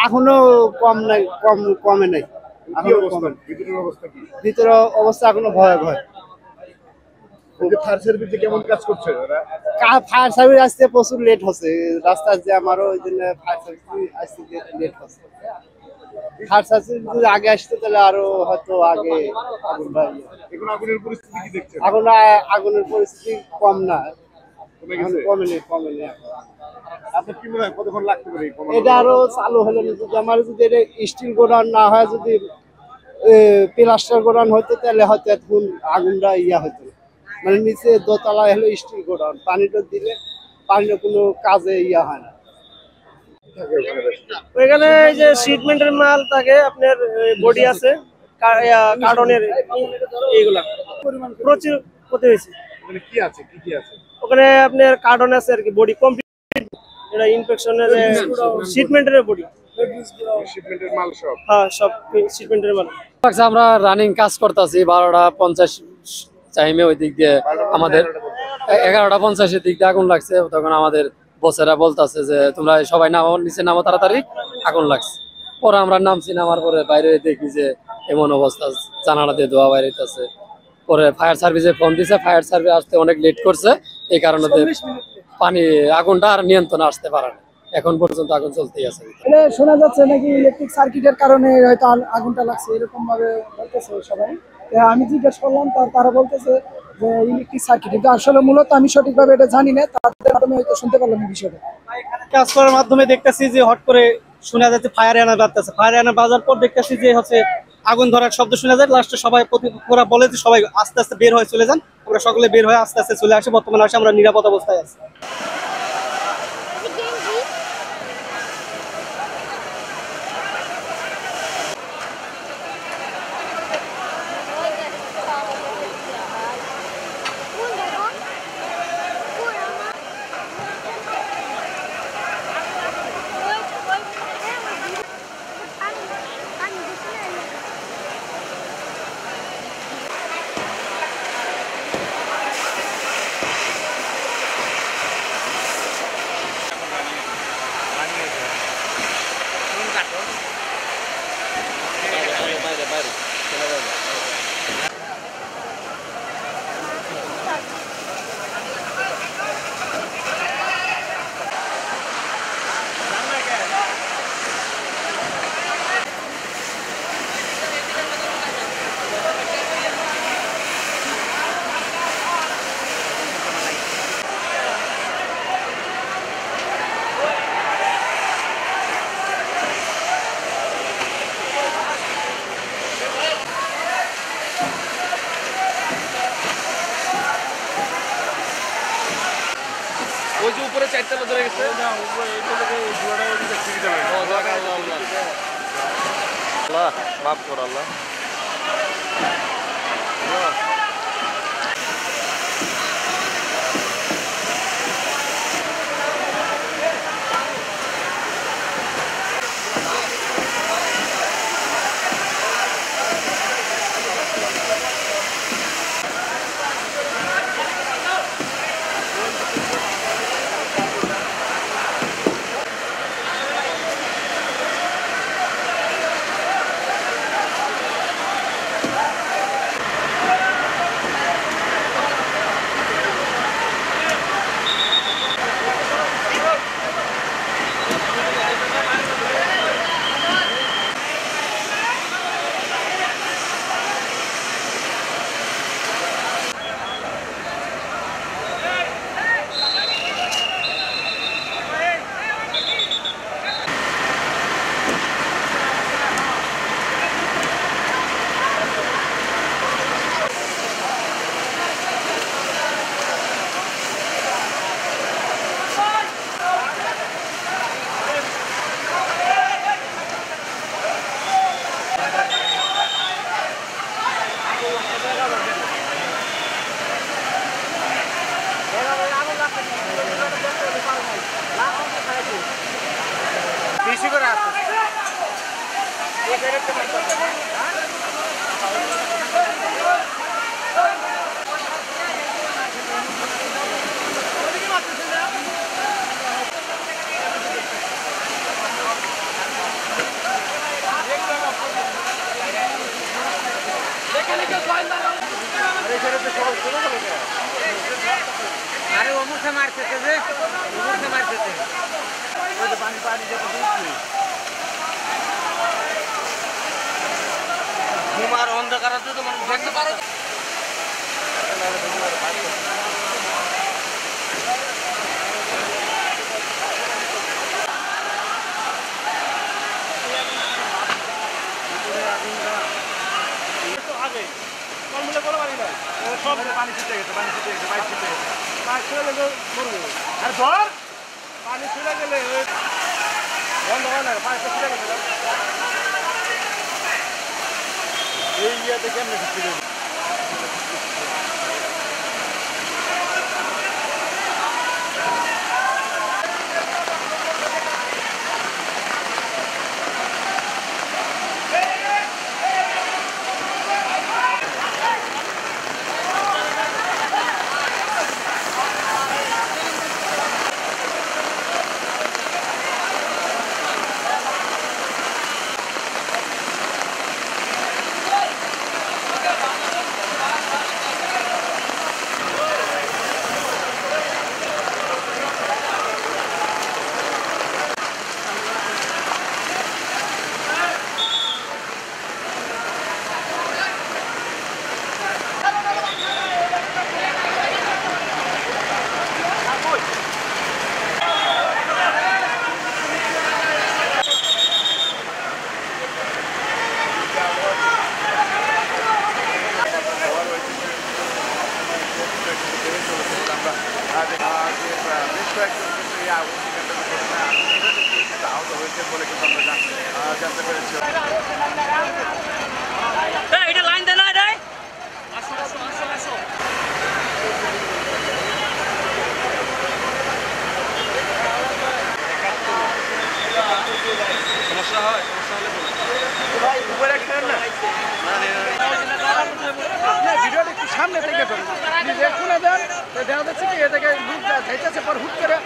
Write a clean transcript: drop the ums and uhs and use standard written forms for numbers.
এখনো কম নাই, কমে নাই। ভিতরে অবস্থা এখনো ভয়াবহ। ফায়ার সার্ভিসে কেমন কাজ করছে ওরা? ফায়ার সার্ভিস আসতে প্রচুর লেট হচ্ছে, রাস্তার জ্যাম, আরো ওই জন্য ফায়ার সার্ভিস আসতে লেট হচ্ছে। ফায়ার সার্ভিস যদি আগে আসতো তাহলে আরো হয়তো আগে আগুনটা। এখন আগুনের পরিস্থিতি কি দেখছেন? এখন আগুনের পরিস্থিতি কম না, কমেনি। আপনার কি মনে হয় কতক্ষণ লাগতে পারে? এটা আরো চালু হলো না, যদি আমার যদি এটা স্টিল গোডাউন না হয়, যদি প্লাস্টার গোডাউন হতো তাহলে হয়তো এখন আগুনটা হতো। মানে নিচে দোতলায় হলো স্টিল গোডাউন, পানিটা দিলে পানিটা কোনো কাজে হয় না। ওইখানে যে ট্রিটমেন্টের মাল থাকে, আপনার বডি আছে, কার্টনের এইগুলা প্রচুর ক্ষতি হয়েছে। ওখানে কি আছে, কি আছে? ওখানে আপনার কার্টন আছে আর কি, বডি কমপ্লিট, এটা ইনফেকশনের ট্রিটমেন্টের বডি, শিপমেন্টের মাল সব। হ্যাঁ সব ট্রিটমেন্টের মাল। আমরা রানিং কাজ করতেছি 12:50 টাইমে, ওই দিক দিয়ে আমাদের 11:50 দিক দিয়ে আগুন লাগছে। তখন আমাদের বসেরা বলতেছে যে তোমরা সবাই নামো, নিচে নামো তাড়াতাড়ি, আগুন লাগছে। পরে আমরা নামছি, নামার পরে বাইরে দেখি যে এমন অবস্থা, জানালা দিয়ে ধোয়া বাইরেছে। পরে ফায়ার সার্ভিসে ফোন দিছে, ফায়ার সার্ভিস আসতে অনেক লেট করছে, এই কারণে পানি আগুনটা আর নিয়ন্ত্রণে আসতে পারে না। এখন পর্যন্ত আগুন চলতেই আছে। শোনা যাচ্ছে নাকি ইলেকট্রিক সার্কিটের কারণে হয়তো আগুনটা লাগছে, এরকম ভাবে বলতেছে সবাই। আমি জিজ্ঞেস করলাম, তারা বলতেছে যে ইলেকট্রিক সার্কিট, কিন্তু আসলে মূলত আমি সঠিকভাবে এটা জানি না, তাদের মাধ্যমে হয়তো শুনতে পারলাম এই বিষয়টা। কাজ করার মাধ্যমে দেখতেছি যে হট করে শোনা যাচ্ছে ফায়ার এনার বাজতেছে, ফায়ার এনার বাজার পর দেখতেছি যে হচ্ছে আগুন ধরার শব্দ শোনা যায়। লাস্টে সবাই প্রতিপক্ষরা বলে যে সবাই আস্তে আস্তে বের হয়ে চলে যান। আমরা সকলে বের হয়ে আস্তে আস্তে চলে আসি, বর্তমানে আসে আমরা নিরাপদ অবস্থায় আছি। ওই যে উপরে চারটা ধরে গেছে না, আল্লাহ মাফ কর আল্লাহ। বেশি করে আছে से मारते थे रे ऊपर से मारते थे वो तो पानी पानी जब दूसरी घुमार अंधकार तो मन देखते पारो আগে কল মিলে বড় বাড়ি না সব পানি ছিটে গেছে পানি ছিটে গেছে বাইক ছিটে গেছে পানি ছেড়ে গেলে মরবে আর ধর পানি ছেড়ে গেলে বন্ধ হয় না পানি তো ছিটে গেছে এই ইয়াতে কেমনে ছিটে গেছে আহত হয়েছে বলে কিন্তু আমরা জানতে পেরেছি এটা লাইন দে না রে আসো আসো আসো আসো সমস্যা হয় সমস্যা হলে ভাই উপরে খেলেন না আপনার ভিডিওটা একটু সামনে থেকে ফেলুন। আপনি দেখুন দেন দেখা যাচ্ছে কি এ থেকে লুক যাইতেছে পর হুট করে